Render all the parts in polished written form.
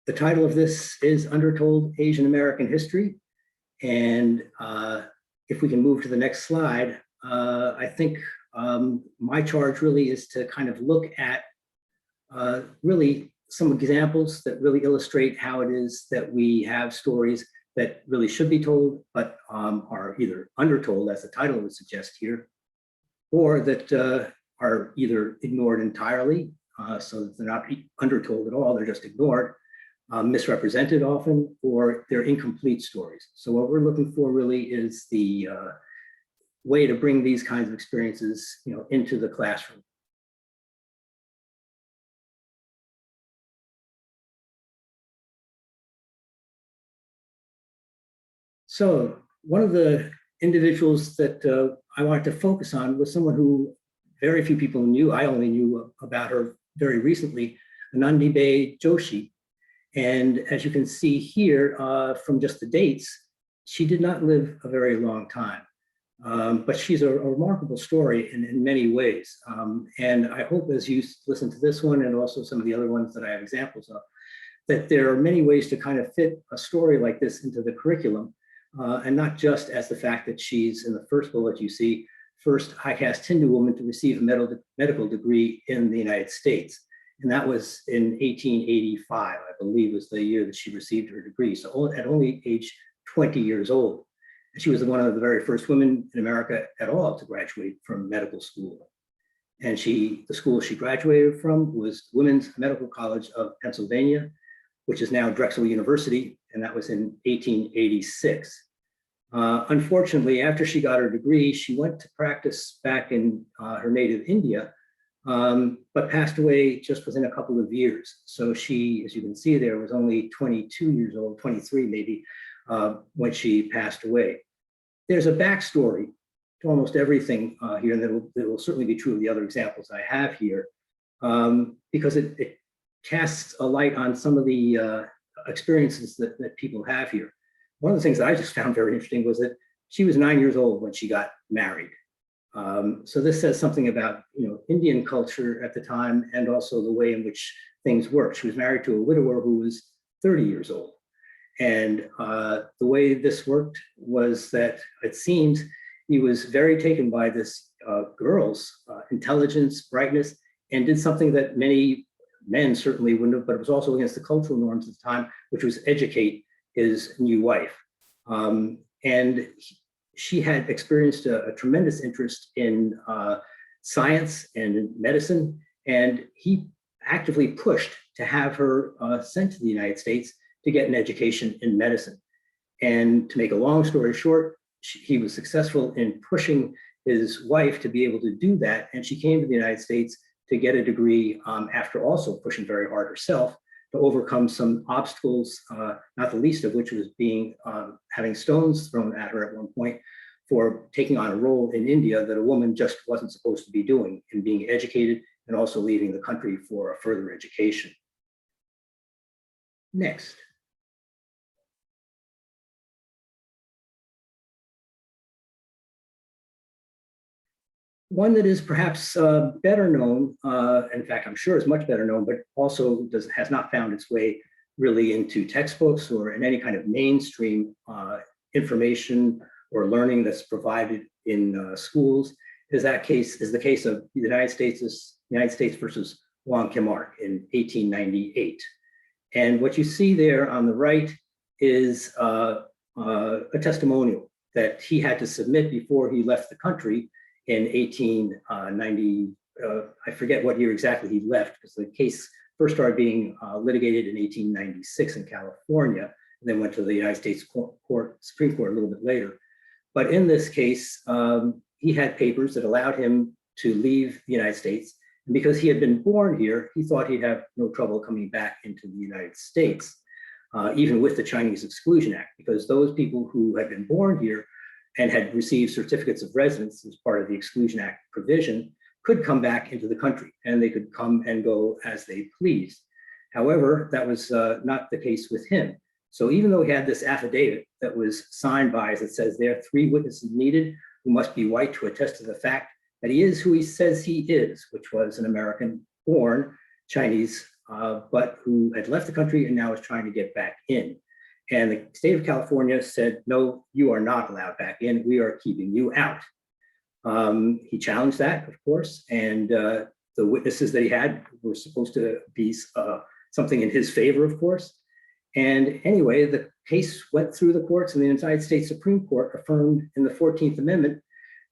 The title of this is Undertold Asian American History. And if we can move to the next slide, I think my charge really is to kind of look at really some examples that really illustrate how it is that we have stories that really should be told, but are either undertold, as the title would suggest here, or that are either ignored entirely, so that they're not undertold at all, they're just ignored, misrepresented often, or they're incomplete stories. So what we're looking for really is the way to bring these kinds of experiences, into the classroom. So one of the individuals that I wanted to focus on was someone who very few people knew. I only knew about her very recently, Anandibe Joshi. And as you can see here from just the dates, she did not live a very long time. But she's a remarkable story in many ways. And I hope as you listen to this one and also some of the other ones that I have examples of, that there are many ways to kind of fit a story like this into the curriculum, and not just as the fact that she's, in the first bullet you see, first high caste Hindu woman to receive a medical degree in the United States. And that was in 1885, I believe was the year that she received her degree. So at only age 20 years old. And she was one of the very first women in America at all to graduate from medical school. And the school she graduated from was Women's Medical College of Pennsylvania, which is now Drexel University, and that was in 1886. Unfortunately, after she got her degree, she went to practice back in her native India, but passed away just within a couple of years. So she, as you can see there, was only 22 years old, 23 maybe, when she passed away. There's a backstory to almost everything here, and that will certainly be true of the other examples I have here, because it casts a light on some of the experiences that people have here. One of the things that I just found very interesting was that she was 9 years old when she got married. So this says something about Indian culture at the time, and also the way in which things worked. She was married to a widower who was 30 years old. And the way this worked was that it seems he was very taken by this girl's intelligence, brightness, and did something that many men certainly wouldn't have, but it was also against the cultural norms at the time, which was educate his new wife. And she had experienced a tremendous interest in science and in medicine, and he actively pushed to have her sent to the United States to get an education in medicine. And to make a long story short, he was successful in pushing his wife to be able to do that, and she came to the United States to get a degree after also pushing very hard herself to overcome some obstacles, not the least of which was having stones thrown at her at one point for taking on a role in India that a woman just wasn't supposed to be doing, in being educated and also leaving the country for a further education. Next. One that is perhaps better known, in fact, I'm sure is much better known, but also has not found its way really into textbooks or in any kind of mainstream information or learning that's provided in schools, is the case of the United States versus Wong Kim Ark in 1898. And what you see there on the right is a testimonial that he had to submit before he left the country in 1890, I forget what year exactly he left, because the case first started being litigated in 1896 in California, and then went to the United States Supreme Court a little bit later. But in this case, he had papers that allowed him to leave the United States. And because he had been born here, he thought he'd have no trouble coming back into the United States, even with the Chinese Exclusion Act, because those people who had been born here and had received certificates of residence as part of the Exclusion Act provision could come back into the country, and they could come and go as they pleased. However, that was not the case with him. So even though he had this affidavit that was signed by, as it says there, 3 witnesses needed who must be white to attest to the fact that he is who he says he is, which was an American-born Chinese but who had left the country and now is trying to get back in. And the state of California said, no, you are not allowed back in. We are keeping you out. He challenged that, of course, and the witnesses that he had were supposed to be something in his favor, of course. And anyway, the case went through the courts, and the United States Supreme Court affirmed in the 14th Amendment,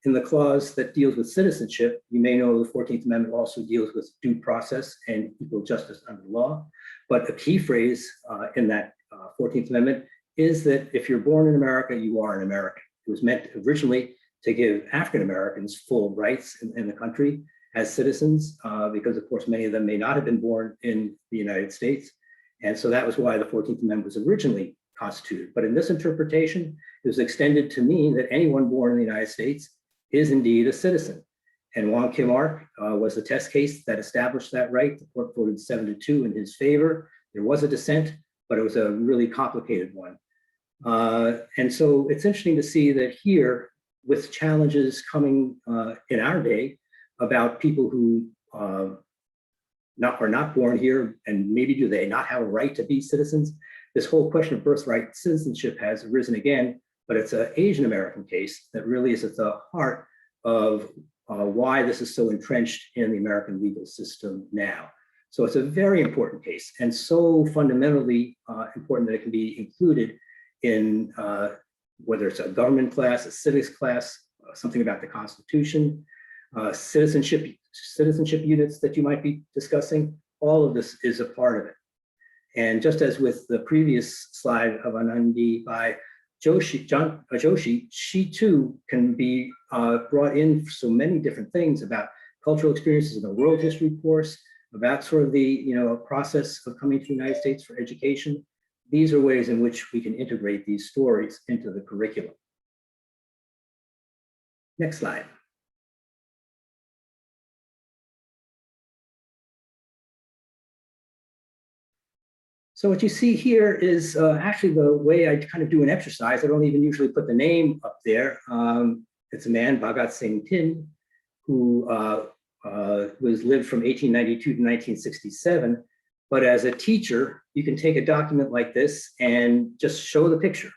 in the clause that deals with citizenship. You may know the 14th Amendment also deals with due process and equal justice under law. But a key phrase in that 14th Amendment is that if you're born in America, you are an American. It was meant originally to give African Americans full rights in the country as citizens, because of course many of them may not have been born in the United States. And so that was why the 14th Amendment was originally constituted. But in this interpretation, it was extended to mean that anyone born in the United States is indeed a citizen. And Wong Kim Ark was the test case that established that right. The court voted 7-2 in his favor. There was a dissent, but it was a really complicated one. And so it's interesting to see that here, with challenges coming in our day about people who are not born here, and maybe do they not have a right to be citizens, this whole question of birthright citizenship has arisen again, but it's an Asian American case that really is at the heart of why this is so entrenched in the American legal system now. So it's a very important case, and so fundamentally important that it can be included in whether it's a government class, a civics class, something about the Constitution, citizenship units that you might be discussing. All of this is a part of it. And just as with the previous slide of Anandi by Joshi, she too can be brought in for so many different things about cultural experiences in the world history course, about sort of the process of coming to the United States for education. These are ways in which we can integrate these stories into the curriculum. Next slide. So what you see here is actually the way I kind of do an exercise. I don't even usually put the name up there. It's a man, Bhagat Singh Thind, who lived from 1892 to 1967. But as a teacher, you can take a document like this and just show the picture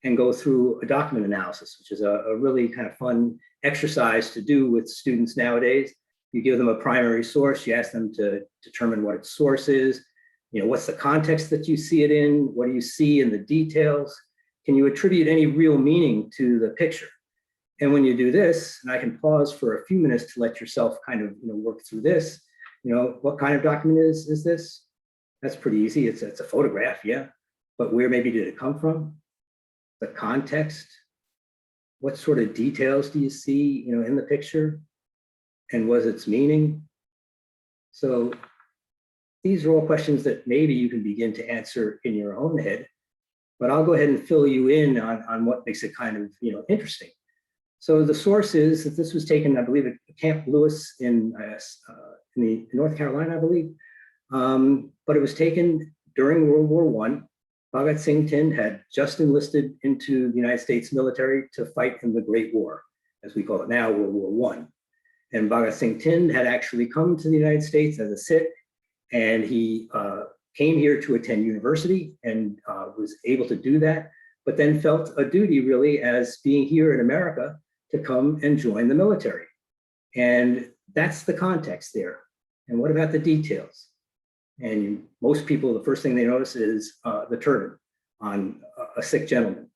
and go through a document analysis, which is a really kind of fun exercise to do with students nowadays. You give them a primary source, you ask them to determine what its source is, what's the context that you see it in, what do you see in the details, can you attribute any real meaning to the picture? And when you do this, and I can pause for a few minutes to let yourself kind of work through this, what kind of document is this? That's pretty easy. It's a photograph, yeah. But where maybe did it come from? The context? What sort of details do you see, in the picture? And was its meaning? So these are all questions that maybe you can begin to answer in your own head, but I'll go ahead and fill you in on what makes it kind of, interesting. So the source is that this was taken, I believe, at Camp Lewis in North Carolina, I believe. But it was taken during World War I. Bhagat Singh Thind had just enlisted into the United States military to fight in the Great War, as we call it now, World War I. And Bhagat Singh Thind had actually come to the United States as a Sikh, and he came here to attend university and was able to do that, but then felt a duty really as being here in America to come and join the military. And that's the context there. And what about the details? And most people, the first thing they notice is the turban on a Sikh gentleman.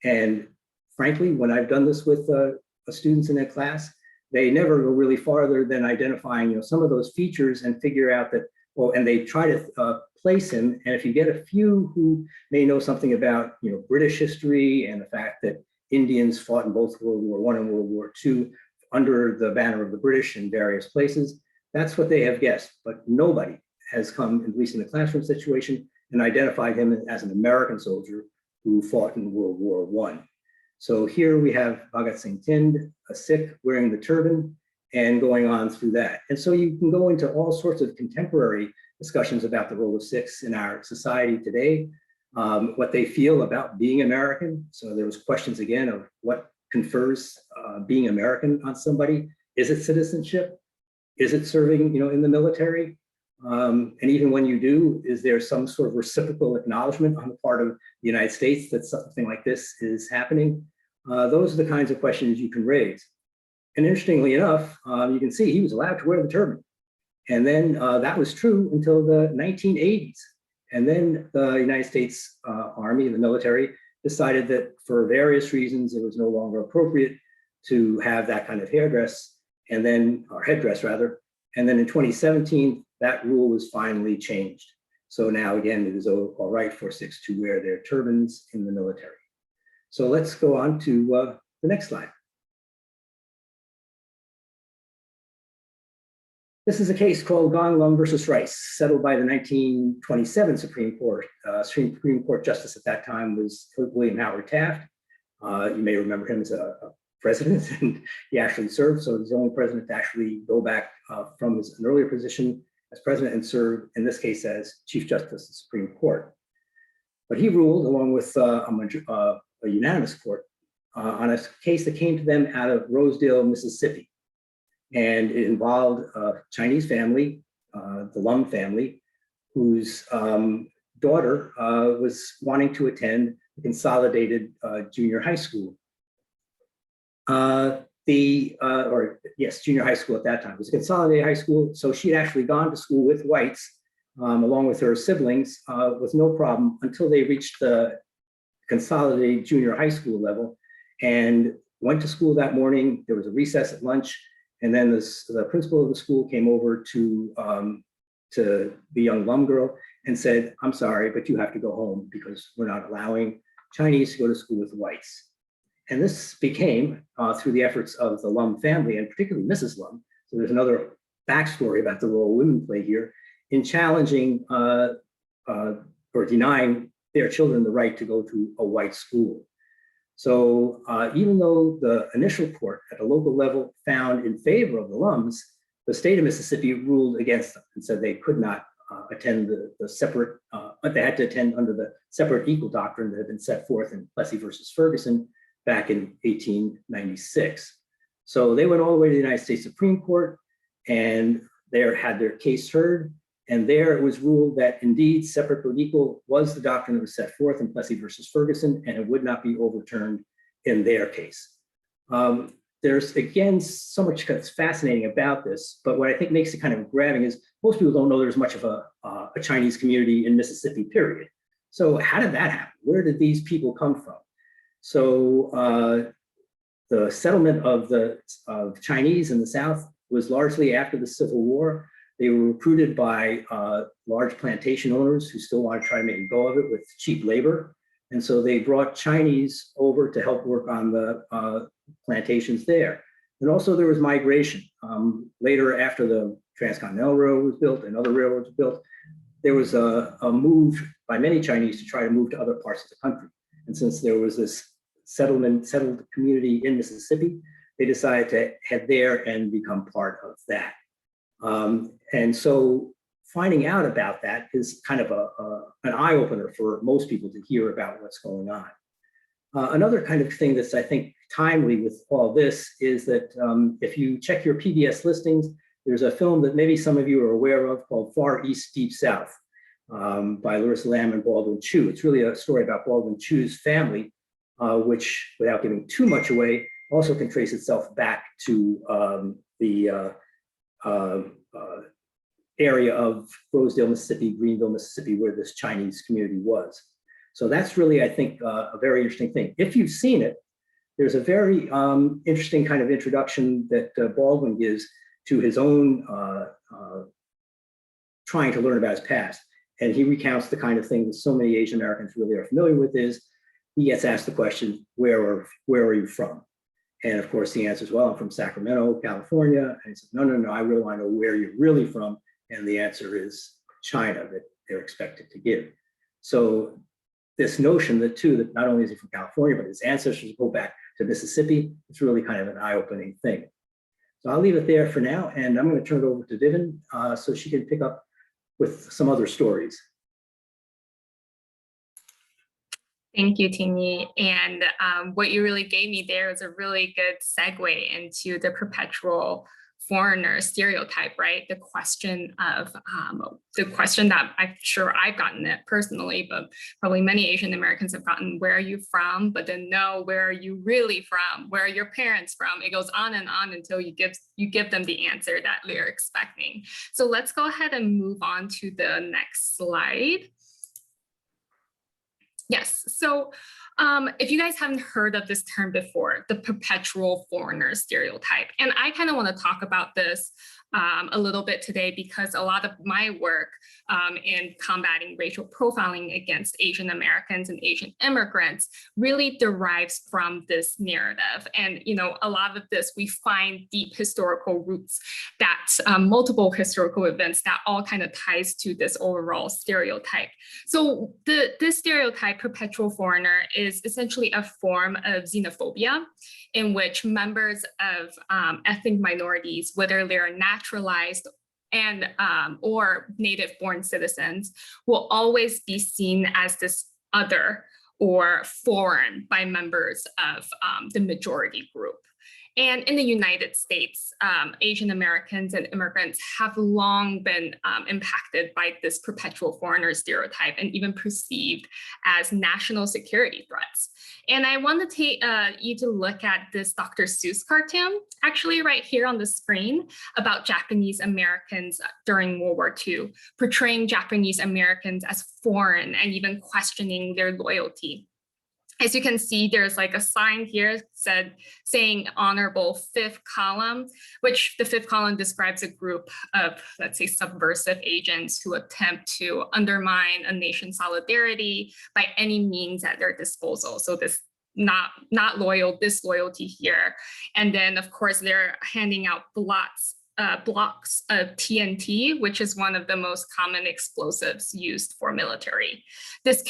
And frankly, when I've done this with students in a class, they never go really farther than identifying some of those features and figure out that, and they try to place him. And if you get a few who may know something about British history and the fact that Indians fought in both World War I and World War II under the banner of the British in various places, that's what they have guessed. But nobody has come, at least in the classroom situation, and identified him as an American soldier who fought in World War I. So here we have Bhagat Singh Thind, a Sikh, wearing the turban and going on through that. And so you can go into all sorts of contemporary discussions about the role of Sikhs in our society today, what they feel about being American. So there was questions again of what confers being American on somebody. Is it citizenship? Is it serving in the military? And even when you do, is there some sort of reciprocal acknowledgement on the part of the United States that something like this is happening? Those are the kinds of questions you can raise. And interestingly enough, you can see he was allowed to wear the turban. And then that was true until the 1980s. And then the United States Army, the military, decided that for various reasons, it was no longer appropriate to have that kind of headdress, and then, or headdress rather. And then in 2017, that rule was finally changed. So now again, it is all right for Sikhs to wear their turbans in the military. So let's go on to the next slide. This is a case called Gong Lum versus Rice, settled by the 1927 Supreme Court. Supreme Court justice at that time was William Howard Taft. You may remember him as a president, and he actually served. So he's the only president to actually go back from an earlier position as president and serve, in this case, as Chief Justice of the Supreme Court. But he ruled, along with a unanimous court, on a case that came to them out of Rosedale, Mississippi. And it involved a Chinese family, the Lum family, whose daughter was wanting to attend the consolidated junior high school. Junior high school at that time. It was a consolidated high school, so she had actually gone to school with whites, along with her siblings, with no problem until they reached the consolidated junior high school level, and went to school that morning. There was a recess at lunch. And then the principal of the school came over to the young Lum girl and said, "I'm sorry, but you have to go home because we're not allowing Chinese to go to school with whites." And this became, through the efforts of the Lum family, and particularly Mrs. Lum, so there's another backstory about the role women play here, in challenging or denying their children the right to go to a white school. So even though the initial court at a local level found in favor of the Lums, the state of Mississippi ruled against them and said they could not attend the separate, they had to attend under the separate equal doctrine that had been set forth in Plessy versus Ferguson back in 1896. So they went all the way to the United States Supreme Court and there had their case heard. And there it was ruled that indeed separate but equal was the doctrine that was set forth in Plessy versus Ferguson, and it would not be overturned in their case. There's again so much that's fascinating about this, but what I think makes it kind of grabbing is most people don't know there's much of a Chinese community in Mississippi, period. So how did that happen? Where did these people come from? So the settlement of Chinese in the South was largely after the Civil War. They were recruited by large plantation owners who still want to try to make a go of it with cheap labor. And so they brought Chinese over to help work on the plantations there. And also there was migration. Later, after the Transcontinental Railroad was built and other railroads were built, there was a move by many Chinese to try to move to other parts of the country. And since there was this settled community in Mississippi, they decided to head there and become part of that. And so finding out about that is kind of an eye-opener for most people to hear about what's going on. Another kind of thing that's, I think, timely with all this is that if you check your PBS listings, there's a film that maybe some of you are aware of called Far East, Deep South by Larissa Lamb and Baldwin Chu. It's really a story about Baldwin Chu's family, which, without giving too much away, also can trace itself back to the area of Rosedale, Mississippi, Greenville, Mississippi, where this Chinese community was. So that's really, I think, a very interesting thing. If you've seen it, there's a very interesting kind of introduction that Baldwin gives to his own trying to learn about his past. And he recounts the kind of thing that so many Asian Americans really are familiar with is he gets asked the question, where are you from? And of course, the answer is, well, I'm from Sacramento, California. And he says, no, I really want to know where you're really from. And the answer is China, that they're expected to give. So this notion that not only is he from California, but his ancestors go back to Mississippi, it's really kind of an eye-opening thing. So I'll leave it there for now, and I'm going to turn it over to Vivin so she can pick up with some other stories. Thank you, Ting-Yi. And what you really gave me there was a really good segue into the perpetual foreigner stereotype, right? The question that I'm sure I've gotten it personally, but probably many Asian Americans have gotten, where are you from? But then no, where are you really from? Where are your parents from? It goes on and on until you give them the answer that they're expecting. So let's go ahead and move on to the next slide. Yes, so if you guys haven't heard of this term before, the perpetual foreigner stereotype, and I kind of want to talk about this a little bit today because a lot of my work in combating racial profiling against Asian Americans and Asian immigrants really derives from this narrative. And, you know, a lot of this, we find deep historical roots that multiple historical events that all kind of ties to this overall stereotype. So this stereotype, perpetual foreigner, is essentially a form of xenophobia in which members of ethnic minorities, whether they're naturalized and or native-born citizens, will always be seen as this other or foreign by members of the majority group. And in the United States, Asian Americans and immigrants have long been impacted by this perpetual foreigner stereotype and even perceived as national security threats. And I want to take you to look at this Dr. Seuss cartoon, actually right here on the screen, about Japanese Americans during World War II, portraying Japanese Americans as foreign and even questioning their loyalty. As you can see, there's like a sign here saying honorable fifth column, which the fifth column describes a group of, let's say, subversive agents who attempt to undermine a nation's solidarity by any means at their disposal. So this not loyal, disloyalty here. And then, of course, they're handing out blocks of TNT, which is one of the most common explosives used for military. This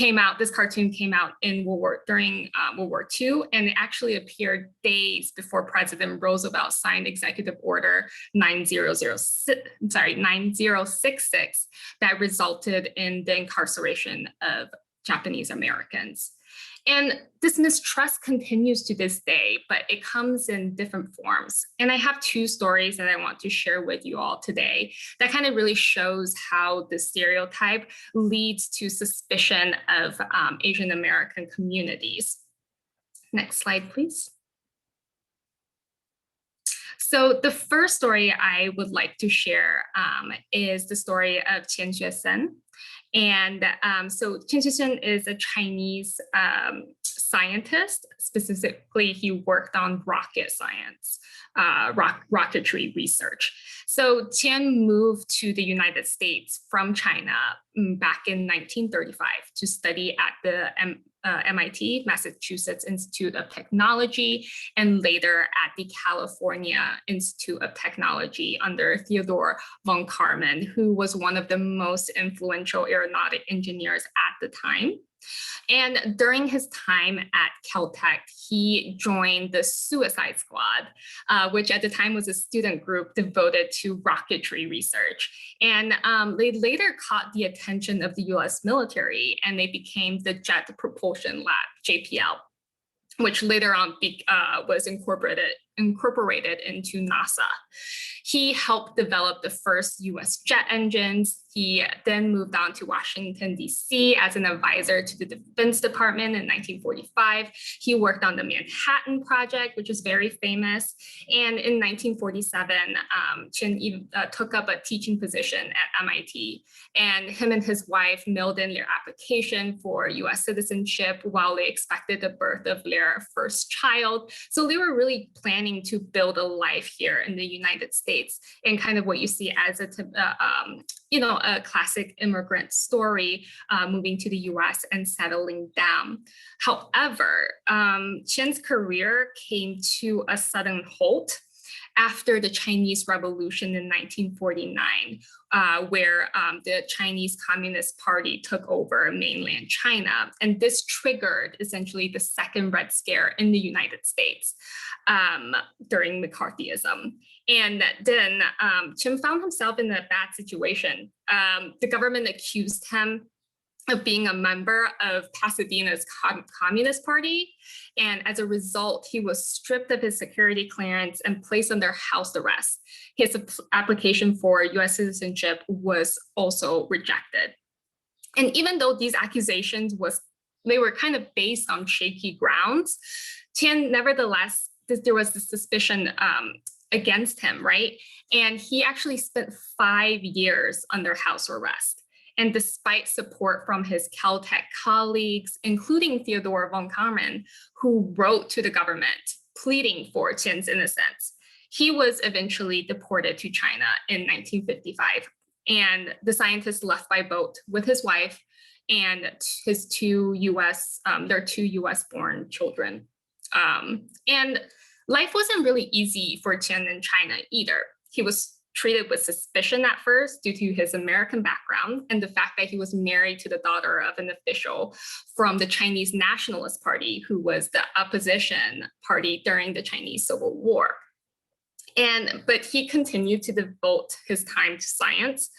cartoon came out in during World War II, and it actually appeared days before President Roosevelt signed Executive Order 9066 that resulted in the incarceration of Japanese Americans. And this mistrust continues to this day, but it comes in different forms. And I have two stories that I want to share with you all today that kind of really shows how the stereotype leads to suspicion of Asian American communities. Next slide, please. So the first story I would like to share is the story of Qian Xuesen. And so Qian Xuesen is a Chinese scientist. Specifically, he worked on rocket science, rocketry research. So Qian moved to the United States from China back in 1935 to study at the MIT, Massachusetts Institute of Technology, and later at the California Institute of Technology under Theodore von Karman, who was one of the most influential aeronautic engineers at the time. And during his time at Caltech, he joined the Suicide Squad, which at the time was a student group devoted to rocketry research. And they later caught the attention of the US military, and they became the Jet Propulsion Lab, JPL, which later on was incorporated into NASA. He helped develop the first US jet engines. He then moved on to Washington, D.C. as an advisor to the Defense Department in 1945. He worked on the Manhattan Project, which is very famous. And in 1947, Qian took up a teaching position at MIT. And him and his wife mailed in their application for US citizenship while they expected the birth of their first child. So they were really planning to build a life here in the United States, and kind of what you see as a classic immigrant story, moving to the US and settling down. However, Qian's career came to a sudden halt after the Chinese Revolution in 1949, where the Chinese Communist Party took over mainland China. And this triggered essentially the second Red Scare in the United States during McCarthyism. And then Qian found himself in a bad situation. The government accused him of being a member of Pasadena's Communist Party. And as a result, he was stripped of his security clearance and placed under house arrest. His application for US citizenship was also rejected. And even though these accusations they were kind of based on shaky grounds, Qiang, nevertheless, there was the suspicion against him, right? And he actually spent 5 years under house arrest. And despite support from his Caltech colleagues, including Theodore von Karman, who wrote to the government pleading for Qiang's innocence, he was eventually deported to China in 1955. And the scientist left by boat with his wife and his their two US-born children. And life wasn't really easy for Qiang in China either. He was treated with suspicion at first due to his American background and the fact that he was married to the daughter of an official from the Chinese Nationalist Party, who was the opposition party during the Chinese Civil War. But he continued to devote his time to science.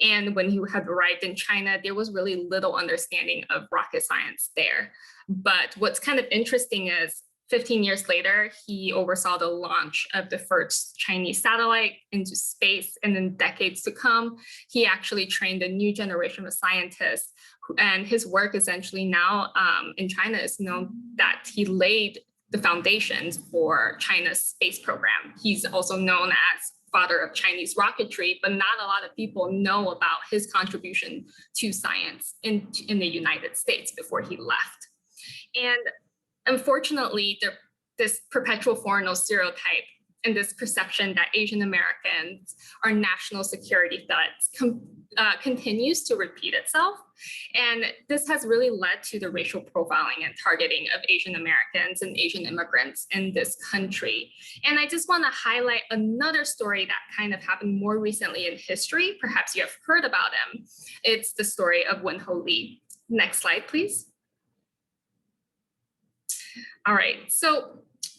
And when he had arrived in China, there was really little understanding of rocket science there. But what's kind of interesting is 15 years later, he oversaw the launch of the first Chinese satellite into space. And in decades to come, he actually trained a new generation of scientists. And his work essentially now in China is known that he laid the foundations for China's space program. He's also known as father of Chinese rocketry, but not a lot of people know about his contribution to science in the United States before he left. And unfortunately, this perpetual foreigner stereotype and this perception that Asian Americans are national security threats continues to repeat itself. And this has really led to the racial profiling and targeting of Asian Americans and Asian immigrants in this country. And I just want to highlight another story that kind of happened more recently in history. Perhaps you have heard about him. It's the story of Wen-Ho Lee. Next slide, please. All right, so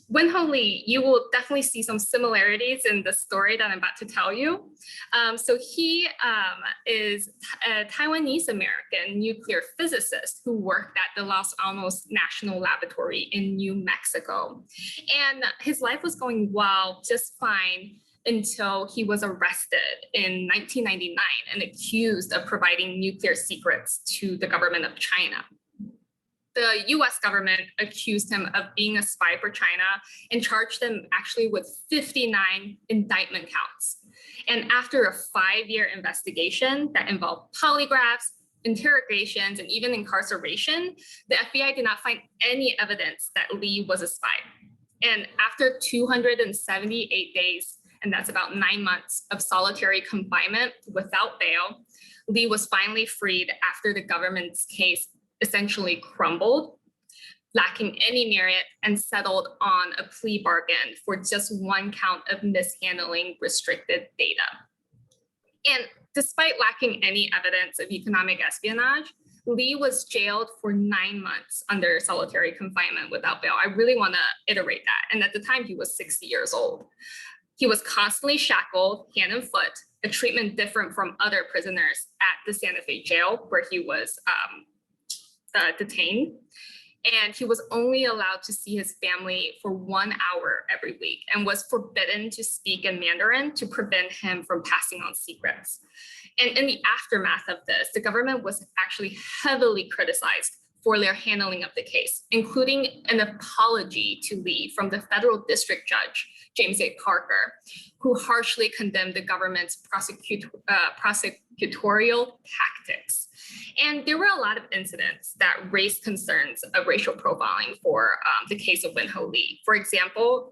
Wen-Ho Lee, you will definitely see some similarities in the story that I'm about to tell you. So he is a Taiwanese-American nuclear physicist who worked at the Los Alamos National Laboratory in New Mexico. And his life was going well, just fine, until he was arrested in 1999 and accused of providing nuclear secrets to the government of China. The US government accused him of being a spy for China and charged him actually with 59 indictment counts. And after a 5-year investigation that involved polygraphs, interrogations, and even incarceration, the FBI did not find any evidence that Lee was a spy. And after 278 days, and that's about 9 months of solitary confinement without bail, Lee was finally freed after the government's case essentially crumbled, lacking any merit, and settled on a plea bargain for just 1 count of mishandling restricted data. And despite lacking any evidence of economic espionage, Lee was jailed for 9 months under solitary confinement without bail. I really want to iterate that. And at the time, he was 60 years old. He was constantly shackled hand and foot, a treatment different from other prisoners at the Santa Fe jail where he was detained. And he was only allowed to see his family for 1 hour every week and was forbidden to speak in Mandarin to prevent him from passing on secrets. And in the aftermath of this, the government was actually heavily criticized for their handling of the case, including an apology to Lee from the federal district judge, James A. Parker, who harshly condemned the government's prosecutorial tactics. And there were a lot of incidents that raised concerns of racial profiling for the case of Wen-Ho Lee. For example,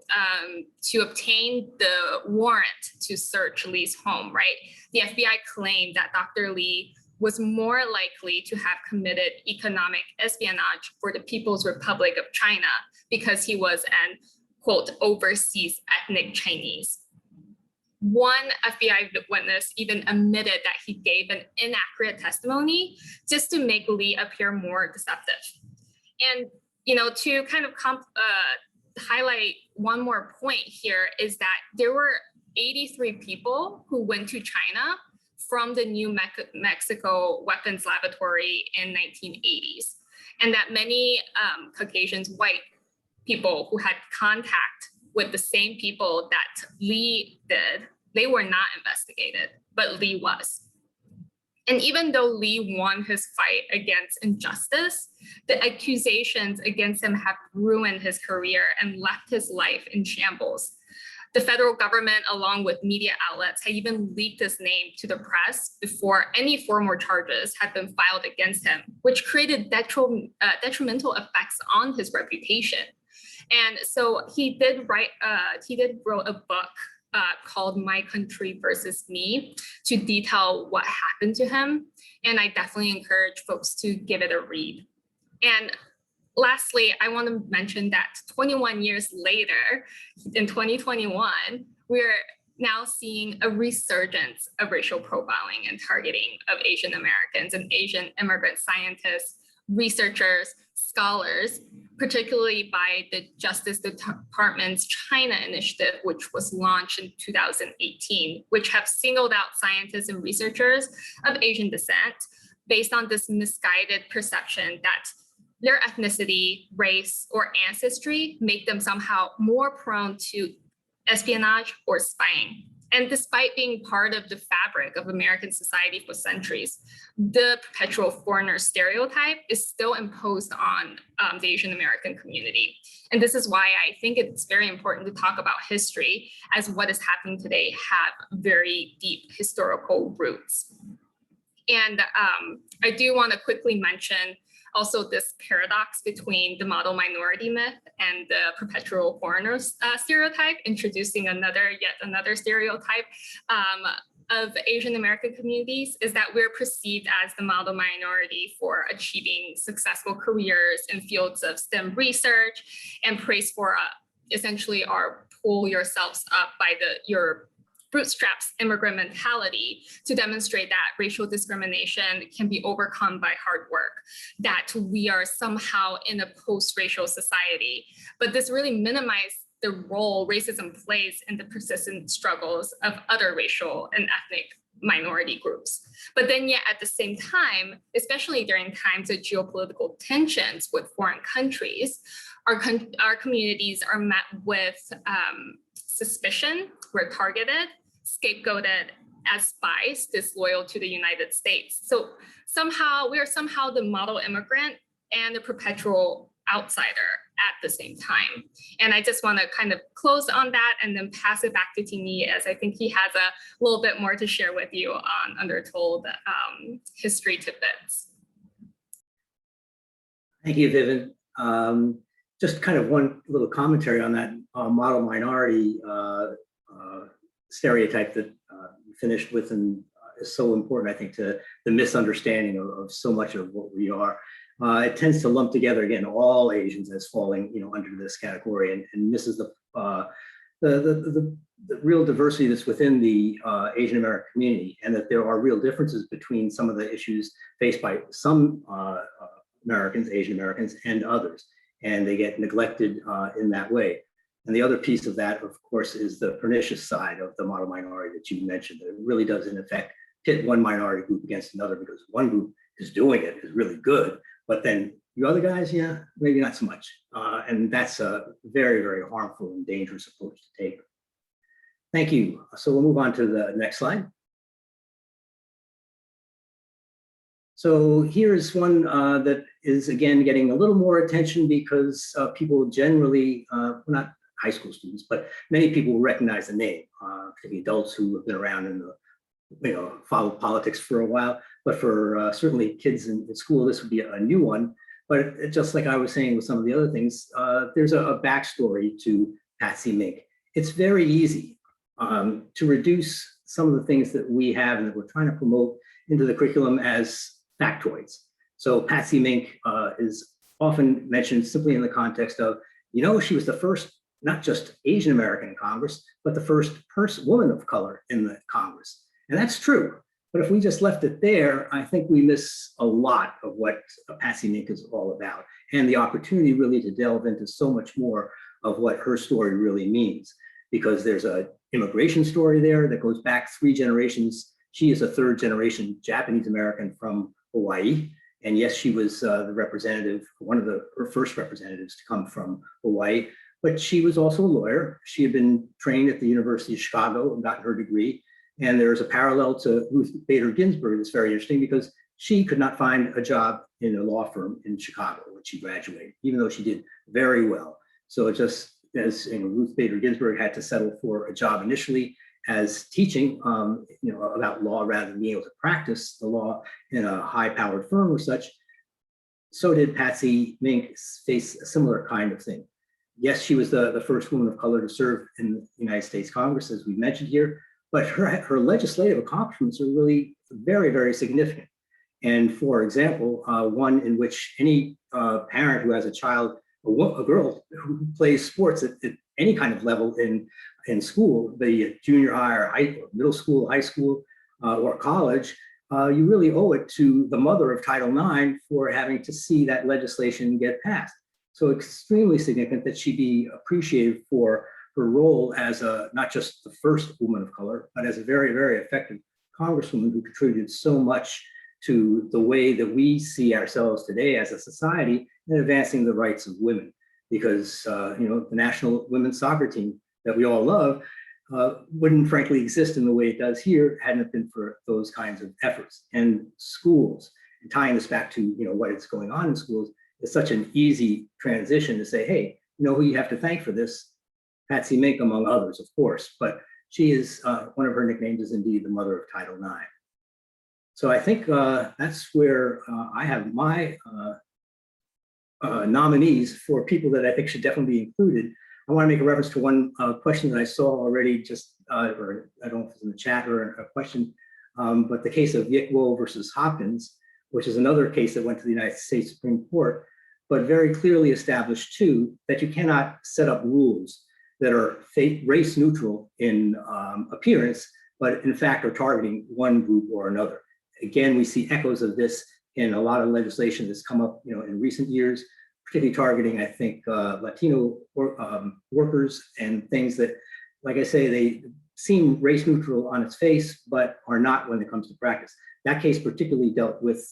to obtain the warrant to search Lee's home, right? The FBI claimed that Dr. Lee was more likely to have committed economic espionage for the People's Republic of China because he was an, quote, overseas ethnic Chinese. One FBI witness even admitted that he gave an inaccurate testimony just to make Lee appear more deceptive. And, you know, to kind of highlight one more point here is that there were 83 people who went to China from the New Mexico Weapons Laboratory in 1980s, and that many Caucasians, white people who had contact with the same people that Lee did, they were not investigated, but Lee was. And even though Lee won his fight against injustice, the accusations against him have ruined his career and left his life in shambles. The federal government, along with media outlets, had even leaked his name to the press before any formal charges had been filed against him, which created detrimental effects on his reputation. And so he did write a book called My Country versus Me to detail what happened to him. And I definitely encourage folks to give it a read. And lastly, I want to mention that 21 years later, in 2021, we're now seeing a resurgence of racial profiling and targeting of Asian Americans and Asian immigrant scientists, researchers, scholars, particularly by the Justice Department's China Initiative, which was launched in 2018, which have singled out scientists and researchers of Asian descent based on this misguided perception that their ethnicity, race, or ancestry make them somehow more prone to espionage or spying. And despite being part of the fabric of American society for centuries, the perpetual foreigner stereotype is still imposed on the Asian American community. And this is why I think it's very important to talk about history, as what is happening today have very deep historical roots. And I do want to quickly mention also this paradox between the model minority myth and the perpetual foreigner stereotype, introducing yet another stereotype of Asian American communities, is that we're perceived as the model minority for achieving successful careers in fields of STEM research, and praised for essentially our pull yourselves up by your bootstraps immigrant mentality to demonstrate that racial discrimination can be overcome by hard work, that we are somehow in a post-racial society. But this really minimized the role racism plays in the persistent struggles of other racial and ethnic minority groups. But then yet at the same time, especially during times of geopolitical tensions with foreign countries, our communities are met with suspicion, we're targeted, scapegoated as spies disloyal to the United States. So we are somehow the model immigrant and the perpetual outsider at the same time. And I just want to kind of close on that and then pass it back to Ting-Yi, as I think he has a little bit more to share with you on undertold history tidbits. Thank you, Vivin. Just kind of one little commentary on that model minority stereotype that you finished with, and is so important, I think, to the misunderstanding of so much of what we are. It tends to lump together, again, all Asians as falling, under this category, and misses the real diversity that's within the Asian American community, and that there are real differences between some of the issues faced by some Americans, Asian Americans, and others, and they get neglected in that way. And the other piece of that, of course, is the pernicious side of the model minority that you mentioned. That it really does, in effect, pit one minority group against another, because one group is doing it, is really good, but then you other guys, yeah, maybe not so much. And that's a very, very harmful and dangerous approach to take. Thank you. So we'll move on to the next slide. So here's one that is, again, getting a little more attention because people generally, not high school students, but many people recognize the name, particularly adults who have been around in the, followed politics for a while. But for certainly kids in school, this would be a new one. But just like I was saying with some of the other things, there's a backstory to Patsy Mink. It's very easy to reduce some of the things that we have and that we're trying to promote into the curriculum as factoids. So Patsy Mink is often mentioned simply in the context of, she was the first, not just Asian American in Congress, but the first woman of color in the Congress. And that's true. But if we just left it there, I think we miss a lot of what Patsy Mink is all about, and the opportunity really to delve into so much more of what her story really means, because there's an immigration story there that goes back 3 generations She is a third generation Japanese American from Hawaii. And yes, she was the representative, one of her first representatives to come from Hawaii, but she was also a lawyer. She had been trained at the University of Chicago and gotten her degree. And there's a parallel to Ruth Bader Ginsburg that's very interesting because she could not find a job in a law firm in Chicago when she graduated, even though she did very well. So just as Ruth Bader Ginsburg had to settle for a job initially as teaching, about law rather than being able to practice the law in a high-powered firm or such, so did Patsy Mink face a similar kind of thing. Yes, she was the first woman of color to serve in the United States Congress, as we mentioned here, but her legislative accomplishments are really very, very significant. And for example, one in which any parent who has a child, a girl who plays sports at any kind of level in school, be it junior high or middle school, high school, or college, you really owe it to the mother of Title IX for having to see that legislation get passed. So extremely significant that she be appreciated for her role as not just the first woman of color, but as a very, very effective congresswoman who contributed so much to the way that we see ourselves today as a society in advancing the rights of women. Because the national women's soccer team that we all love wouldn't frankly exist in the way it does here hadn't it been for those kinds of efforts. And schools, and tying this back to what is going on in schools, is such an easy transition to say, hey, who you have to thank for this? Patsy Mink, among others, of course, but she is, one of her nicknames is indeed the mother of Title IX. So I think that's where I have my nominees for people that I think should definitely be included. I want to make a reference to one question that I saw already, just, or I don't know if it's in the chat or a question, but the case of Yickwo versus Hopkins, which is another case that went to the United States Supreme Court, but very clearly established too, that you cannot set up rules that are race neutral in appearance, but in fact are targeting one group or another. Again, we see echoes of this in a lot of legislation that's come up in recent years, particularly targeting, I think, Latino workers and things that, like I say, they seem race neutral on its face, but are not when it comes to practice. That case particularly dealt with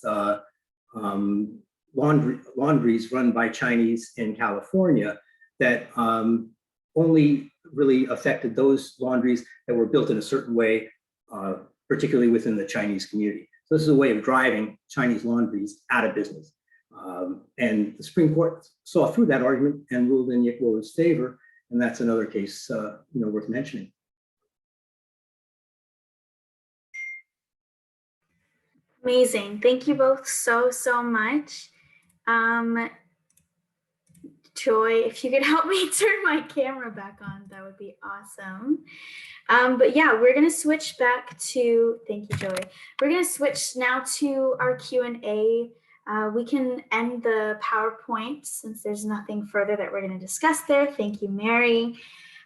laundries run by Chinese in California that only really affected those laundries that were built in a certain way, particularly within the Chinese community. So this is a way of driving Chinese laundries out of business. And the Supreme Court saw through that argument and ruled in Yickwo's favor, and that's another case worth mentioning. Amazing. Thank you both so much. Joy, if you could help me turn my camera back on, that would be awesome. But yeah, we're gonna switch back to, thank you, Joy. We're gonna switch now to our Q&A. We can end the PowerPoint since there's nothing further that we're gonna discuss there. Thank you, Mary.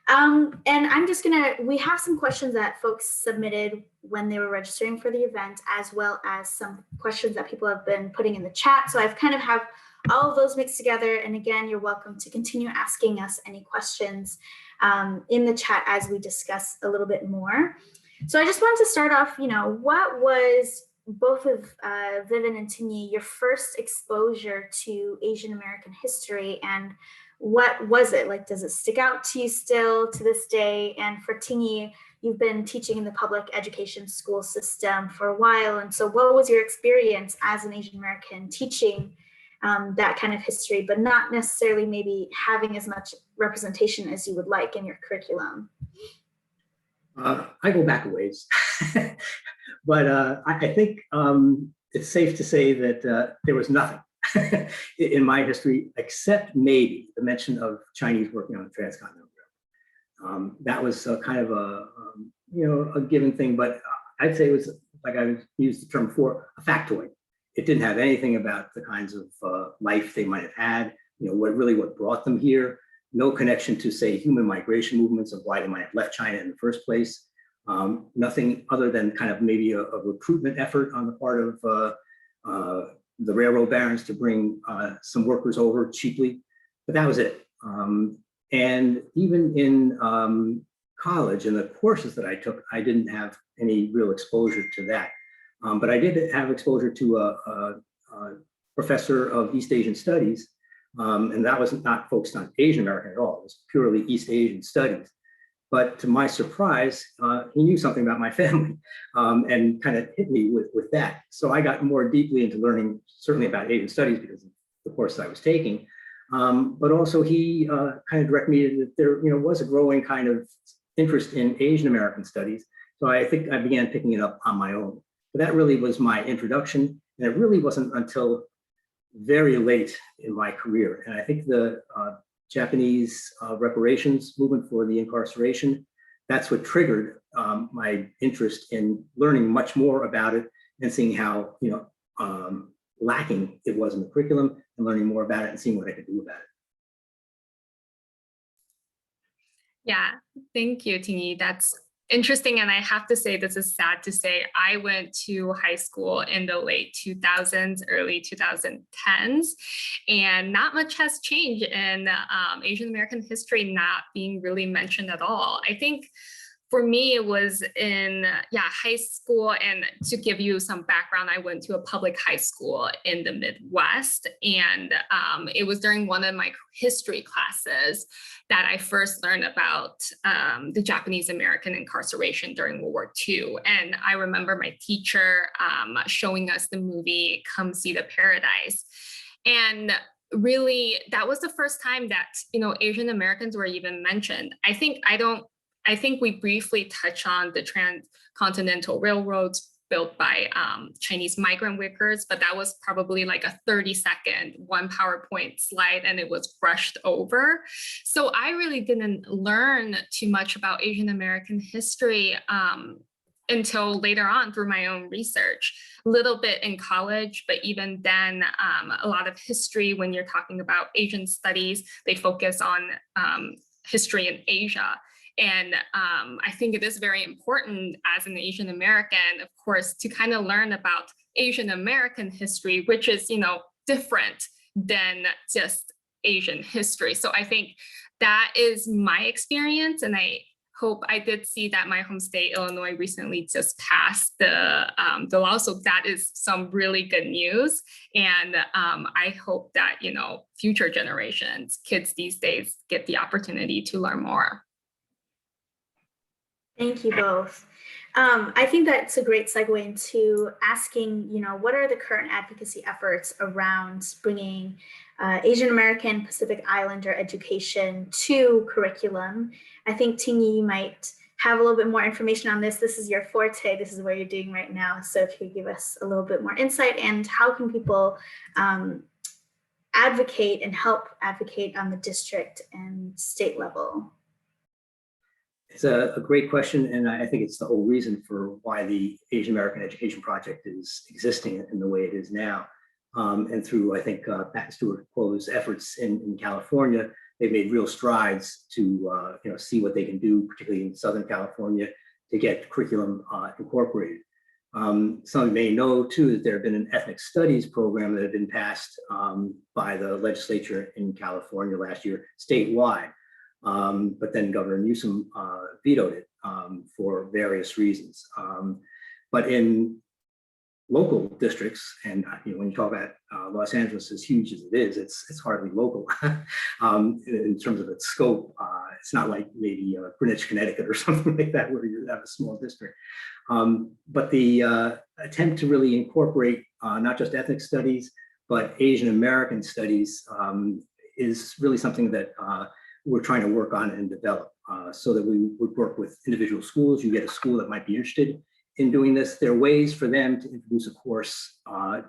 And I'm just we have some questions that folks submitted when they were registering for the event, as well as some questions that people have been putting in the chat. So I've kind of have all of those mixed together. And again, you're welcome to continue asking us any questions in the chat as we discuss a little bit more. So I just wanted to start off, what was both of Vivin and Ting-Yi, your first exposure to Asian American history, and what was it? Like, does it stick out to you still to this day? And for Ting-Yi, you've been teaching in the public education school system for a while. And so what was your experience as an Asian American teaching that kind of history, but not necessarily maybe having as much representation as you would like in your curriculum? I go back a ways, but I think it's safe to say that there was nothing in my history except maybe the mention of Chinese working on the transcontinental railroad. That was kind of a given thing, but I'd say it was, like I used the term before, a factoid. It didn't have anything about the kinds of life they might have had, what brought them here. No connection to, say, human migration movements of why they might have left China in the first place. Nothing other than kind of maybe a recruitment effort on the part of the railroad barons to bring some workers over cheaply, but that was it. And even in college and the courses that I took, I didn't have any real exposure to that. But I did have exposure to a professor of East Asian studies, and that was not focused on Asian American at all. It was purely East Asian studies. But to my surprise, he knew something about my family and kind of hit me with that. So I got more deeply into learning, certainly about Asian studies because of the course I was taking. But also he kind of directed me that there was a growing kind of interest in Asian American studies. So I think I began picking it up on my own. But that really was my introduction. And it really wasn't until very late in my career. And I think the Japanese reparations movement for the incarceration, that's what triggered my interest in learning much more about it and seeing how lacking it was in the curriculum, and learning more about it and seeing what I could do about it. Yeah, thank you, Ting-Yi. That's interesting. And I have to say, this is sad to say, I went to high school in the late 2000s, early 2010s, and not much has changed in Asian American history not being really mentioned at all. I think for me, it was in high school. And to give you some background, I went to a public high school in the Midwest. And it was during one of my history classes that I first learned about the Japanese American incarceration during World War II. And I remember my teacher showing us the movie Come See the Paradise. And really, that was the first time that Asian Americans were even mentioned. I think we briefly touch on the transcontinental railroads built by Chinese migrant workers, but that was probably like a 30-second one PowerPoint slide and it was brushed over. So I really didn't learn too much about Asian American history until later on through my own research. A little bit in college, but even then, a lot of history, when you're talking about Asian studies, they focus on history in Asia. And I think it is very important as an Asian American, of course, to kind of learn about Asian American history, which is, different than just Asian history. So I think that is my experience. And I hope I did see that my home state, Illinois, recently just passed the law. So that is some really good news. And I hope that, future generations, kids these days, get the opportunity to learn more. Thank you both. I think that's a great segue into asking, what are the current advocacy efforts around bringing Asian American Pacific Islander education to curriculum? I think Ting-Yi, you might have a little bit more information on this. This is your forte. This is what you're doing right now. So if you could give us a little bit more insight, and how can people advocate and help advocate on the district and state level? It's a great question, and I think it's the whole reason for why the Asian American Education Project is existing in the way it is now. And through, I think, Pat Stewart Quo's efforts in California, they've made real strides to see what they can do, particularly in Southern California, to get curriculum incorporated. Some of you may know, too, that there have been an ethnic studies program that had been passed by the legislature in California last year, statewide. But then Governor Newsom vetoed it for various reasons. But in local districts, and when you talk about Los Angeles, as huge as it is, it's hardly local in terms of its scope. It's not like maybe Greenwich, Connecticut, or something like that, where you have a small district. But the attempt to really incorporate not just ethnic studies, but Asian American studies is really something that we're trying to work on and develop so that we would work with individual schools. You get a school that might be interested in doing this. There are ways for them to introduce a course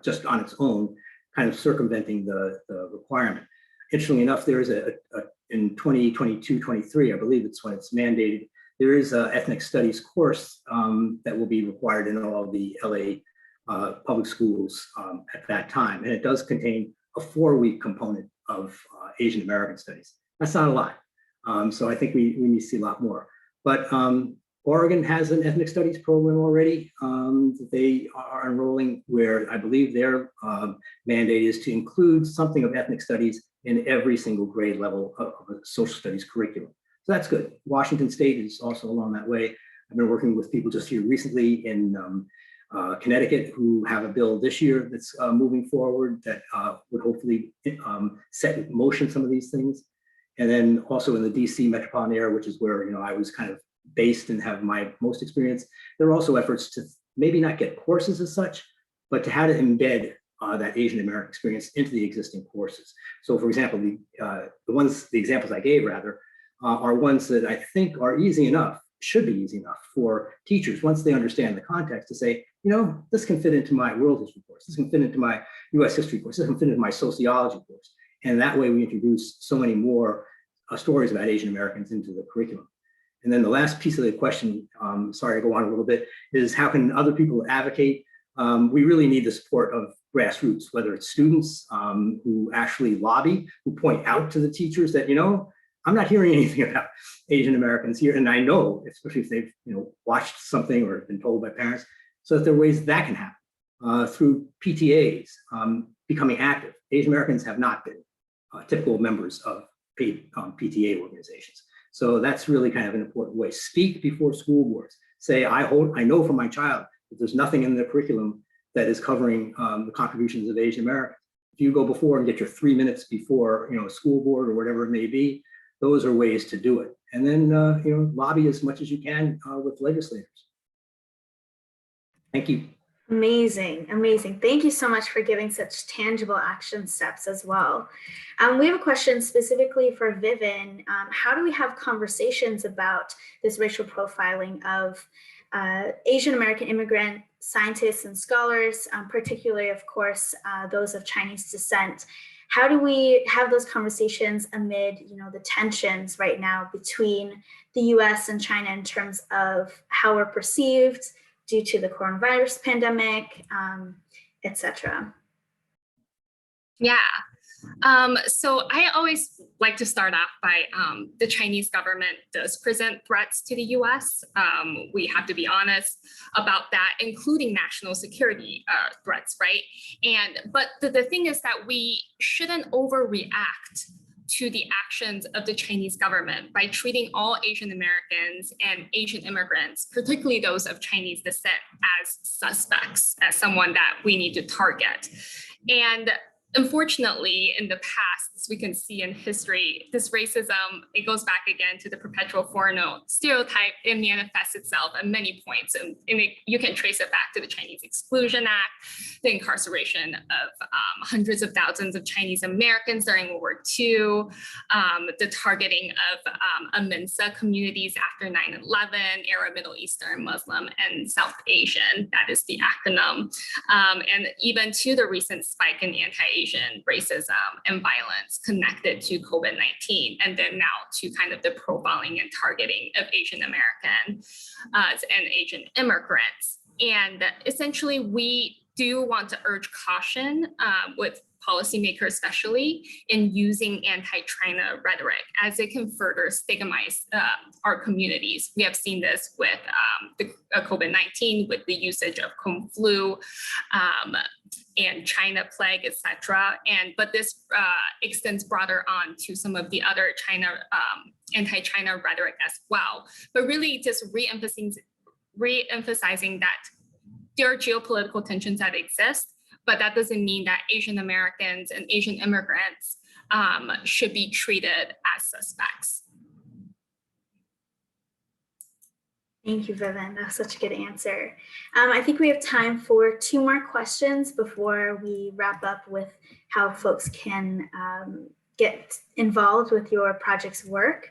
just on its own, kind of circumventing the requirement. Interestingly enough, there is in 2022-23, I believe it's when it's mandated, there is an ethnic studies course that will be required in all of the LA public schools at that time. And it does contain a 4-week component of Asian American studies. That's not a lot. So I think we need to see a lot more. But Oregon has an ethnic studies program already that they are enrolling, where I believe their mandate is to include something of ethnic studies in every single grade level of a social studies curriculum. So that's good. Washington State is also along that way. I've been working with people just here recently in Connecticut who have a bill this year that's moving forward that would hopefully set in motion some of these things. And then also in the DC metropolitan area, which is where I was kind of based and have my most experience, there are also efforts to maybe not get courses as such, but to how to embed that Asian American experience into the existing courses. So for example, the examples I gave rather, are ones that I think are easy enough, should be easy enough for teachers once they understand the context to say, this can fit into my world history course, this can fit into my US history course, this can fit into my sociology course. And that way we introduce so many more stories about Asian Americans into the curriculum. And then the last piece of the question, sorry to go on a little bit, is how can other people advocate? We really need the support of grassroots, whether it's students who actually lobby, who point out to the teachers that, I'm not hearing anything about Asian Americans here. And I know, especially if they've watched something or been told by parents, so that there are ways that can happen through PTAs, becoming active. Asian Americans have not been typical members of paid PTA organizations. So that's really kind of an important way. Speak before school boards. Say, I know from my child that there's nothing in the curriculum that is covering the contributions of Asian Americans. If you go before and get your 3 minutes before a school board or whatever it may be, those are ways to do it. And then lobby as much as you can with legislators. Thank you. Amazing, amazing. Thank you so much for giving such tangible action steps as well. We have a question specifically for Vivin. How do we have conversations about this racial profiling of Asian American immigrant scientists and scholars, particularly, of course, those of Chinese descent? How do we have those conversations amid, the tensions right now between the US and China in terms of how we're perceived due to the coronavirus pandemic, et cetera? Yeah. So I always like to start off by the Chinese government does present threats to the US. We have to be honest about that, including national security threats, right? But the thing is that we shouldn't overreact to the actions of the Chinese government by treating all Asian Americans and Asian immigrants, particularly those of Chinese descent, as suspects, as someone that we need to target. And unfortunately, in the past, as we can see in history, this racism, it goes back again to the perpetual foreigner stereotype. It manifests itself at many points. And you can trace it back to the Chinese Exclusion Act, the incarceration of hundreds of thousands of Chinese Americans during World War II, the targeting of Mensa communities after 9/11, Arab, Middle Eastern, Muslim, and South Asian. That is the acronym. And even to the recent spike in anti-Asian racism and violence connected to COVID-19, and then now to kind of the profiling and targeting of Asian American and Asian immigrants. And essentially, we do want to urge caution with policymakers, especially in using anti-China rhetoric, as it can further stigmatize our communities. We have seen this with the COVID-19, with the usage of Kung flu and China plague, etc. But this extends broader on to some of the other anti-China rhetoric as well. But really, just re-emphasizing that there are geopolitical tensions that exist, but that doesn't mean that Asian Americans and Asian immigrants should be treated as suspects. Thank you, Vivin. That's such a good answer. I think we have time for 2 more questions before we wrap up with how folks can get involved with your project's work.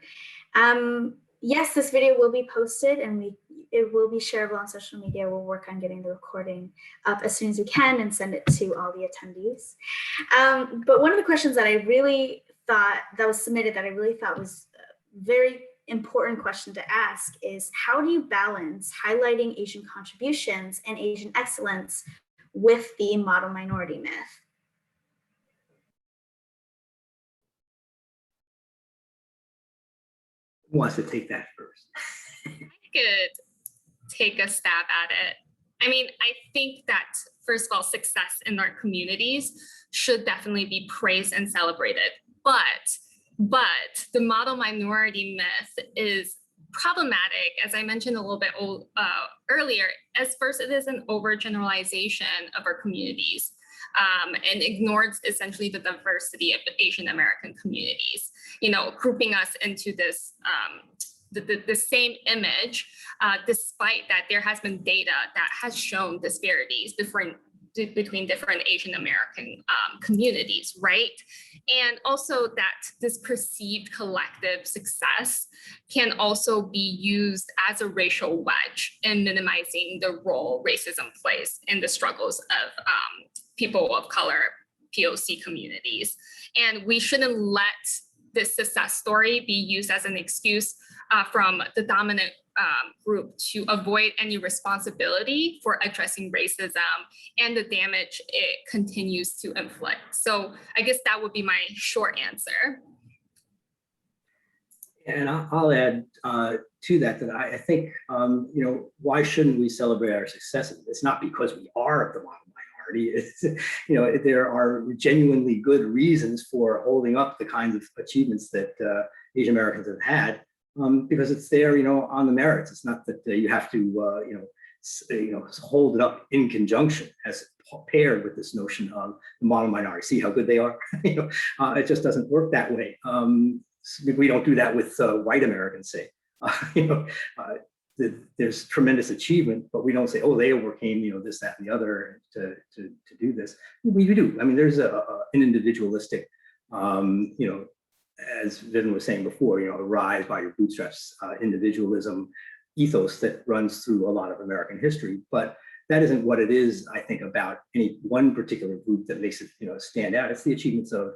Yes, this video will be posted and it will be shareable on social media. We'll work on getting the recording up as soon as we can and send it to all the attendees. But one of the questions that I really thought that was submitted that I really thought was very important question to ask is, how do you balance highlighting Asian contributions and Asian excellence with the model minority myth? Who wants to take that first? I could take a stab at it. I mean, I think that, first of all, success in our communities should definitely be praised and celebrated. But But the model minority myth is problematic, as I mentioned a little bit earlier, as first it is an overgeneralization of our communities and ignores essentially the diversity of the Asian American communities, grouping us into this the same image, despite that there has been data that has shown disparities between different Asian American communities, right? And also that this perceived collective success can also be used as a racial wedge in minimizing the role racism plays in the struggles of people of color, POC communities. And we shouldn't let this success story be used as an excuse from the dominant group to avoid any responsibility for addressing racism and the damage it continues to inflict. So I guess that would be my short answer. And I'll add to that I think, why shouldn't we celebrate our successes? It's not because we are the model minority. It's, there are genuinely good reasons for holding up the kinds of achievements that Asian Americans have had. Because it's there, on the merits. It's not that you have to, hold it up in conjunction as paired with this notion of the model minority. See how good they are. It just doesn't work that way. We don't do that with white Americans. Say, there's tremendous achievement, but we don't say, oh, they overcame, this, that, and the other to do this. We do. I mean, there's an individualistic, as Vivin was saying before, a rise by your bootstraps individualism ethos that runs through a lot of American history. But that isn't what it is, I think, about any one particular group that makes it, stand out. It's the achievements of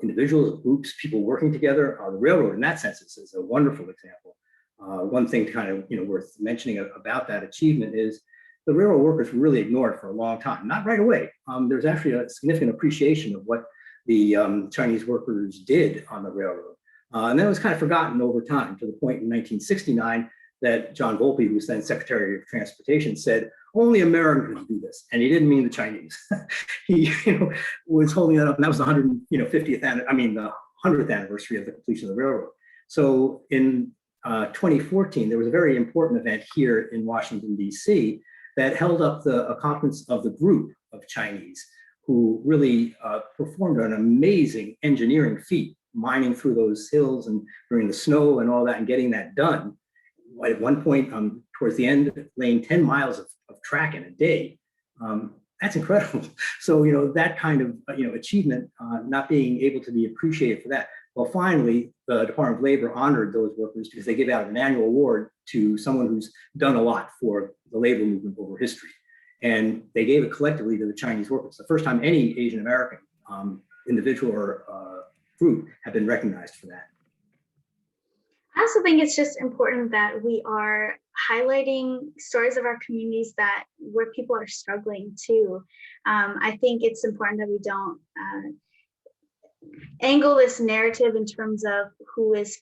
individuals, groups, people working together. The railroad, in that sense, is a wonderful example. One thing to kind of, worth mentioning about that achievement is the railroad workers were really ignored for a long time. Not right away. There's actually a significant appreciation of what the Chinese workers did on the railroad. And then it was kind of forgotten over time, to the point in 1969 that John Volpe, who was then Secretary of Transportation, said, only Americans do this. And he didn't mean the Chinese. He was holding that up, and that was the 100th anniversary of the completion of the railroad. So in 2014, there was a very important event here in Washington, D.C. that held up the accomplishments of the group of Chinese who really performed an amazing engineering feat, mining through those hills and during the snow and all that, and getting that done. At one point, towards the end, laying 10 miles of track in a day. That's incredible. So, that kind of, achievement, not being able to be appreciated for that. Well, finally, the Department of Labor honored those workers because they give out an annual award to someone who's done a lot for the labor movement over history. And they gave it collectively to the Chinese workers. The first time any Asian American individual or group had been recognized for that. I also think it's just important that we are highlighting stories of our communities where people are struggling too. I think it's important that we don't angle this narrative in terms of who is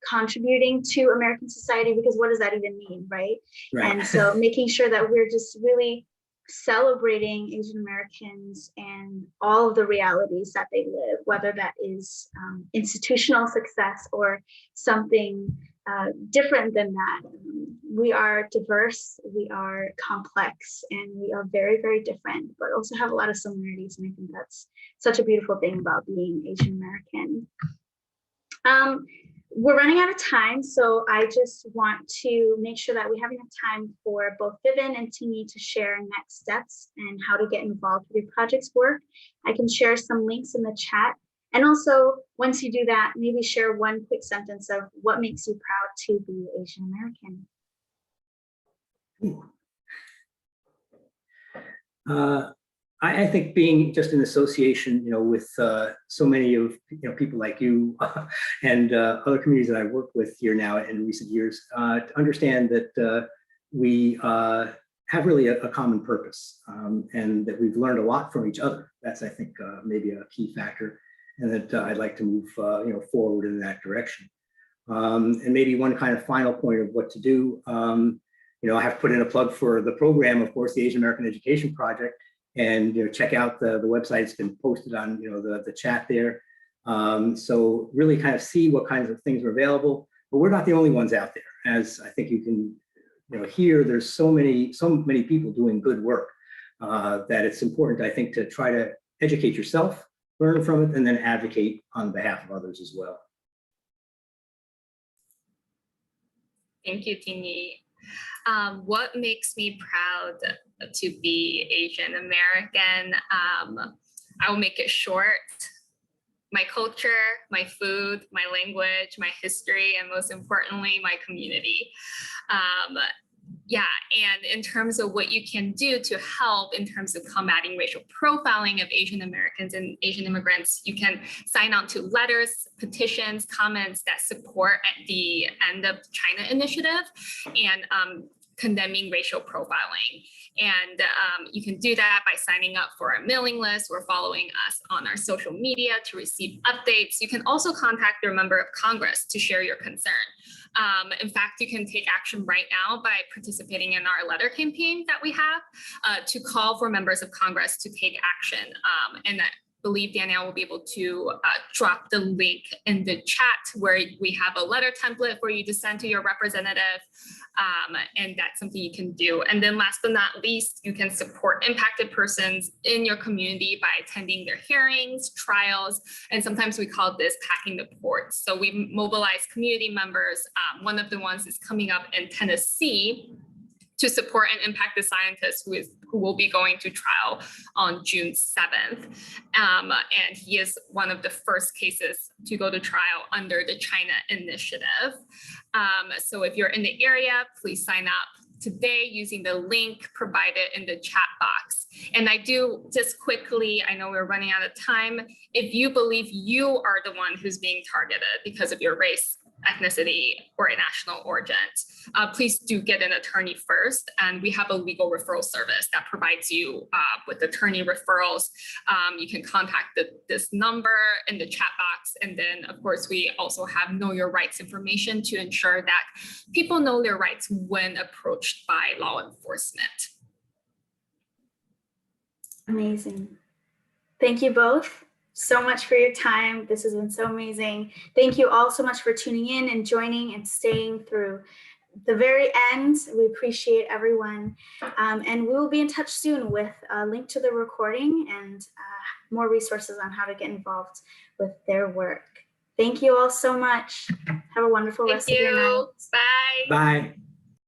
contributing to American society, because what does that even mean, right? And so making sure that we're just really celebrating Asian Americans and all of the realities that they live, whether that is institutional success or something different than that. We are diverse, we are complex, and we are very, very different, but also have a lot of similarities. And I think that's such a beautiful thing about being Asian American. We're running out of time, so I just want to make sure that we have enough time for both Vivin and Ting-Yi to share next steps and how to get involved with your project's work. I can share some links in the chat. And also, once you do that, maybe share one quick sentence of what makes you proud to be Asian American. I think being just in association, with so many of people like you and other communities that I've worked with here now in recent years, to understand that we have really a common purpose, and that we've learned a lot from each other. That's, I think, maybe a key factor, and that I'd like to move forward in that direction. And maybe one kind of final point of what to do. I have put in a plug for the program, of course, the Asian American Education Project. And check out the website. It's been posted on the chat there. So really kind of see what kinds of things are available, but we're not the only ones out there. As I think you can hear, there's so many people doing good work that it's important, I think, to try to educate yourself, learn from it, and then advocate on behalf of others as well. Thank you, Ting-Yi. What makes me proud to be Asian American? I will make it short. My culture, my food, my language, my history, and most importantly, my community. Yeah, and in terms of what you can do to help in terms of combating racial profiling of Asian Americans and Asian immigrants, you can sign on to letters, petitions, comments that support at the End of China initiative and condemning racial profiling. And you can do that by signing up for our mailing list or following us on our social media to receive updates. You can also contact your member of Congress to share your concern. In fact, you can take action right now by participating in our letter campaign that we have to call for members of Congress to take action. And I believe Danielle will be able to drop the link in the chat where we have a letter template for you to send to your representative. And that's something you can do. And then last but not least, you can support impacted persons in your community by attending their hearings, trials, and sometimes we call this packing the ports. So we mobilize community members. One of the ones is coming up in Tennessee to support and impact the scientist who will be going to trial on June 7th. And he is one of the first cases to go to trial under the China initiative. So if you're in the area, please sign up today using the link provided in the chat box. And I do just quickly, I know we're running out of time. If you believe you are the one who's being targeted because of your race, ethnicity, or national origin, please do get an attorney first. And we have a legal referral service that provides you with attorney referrals. You can contact this number in the chat box. And then, of course, we also have Know Your Rights information to ensure that people know their rights when approached by law enforcement. Amazing. Thank you both so much for your time. This has been so amazing. Thank you all so much for tuning in and joining and staying through the very end. We appreciate everyone. And we will be in touch soon with a link to the recording and more resources on how to get involved with their work. Thank you all so much. Have a wonderful rest of your night. Bye. Bye.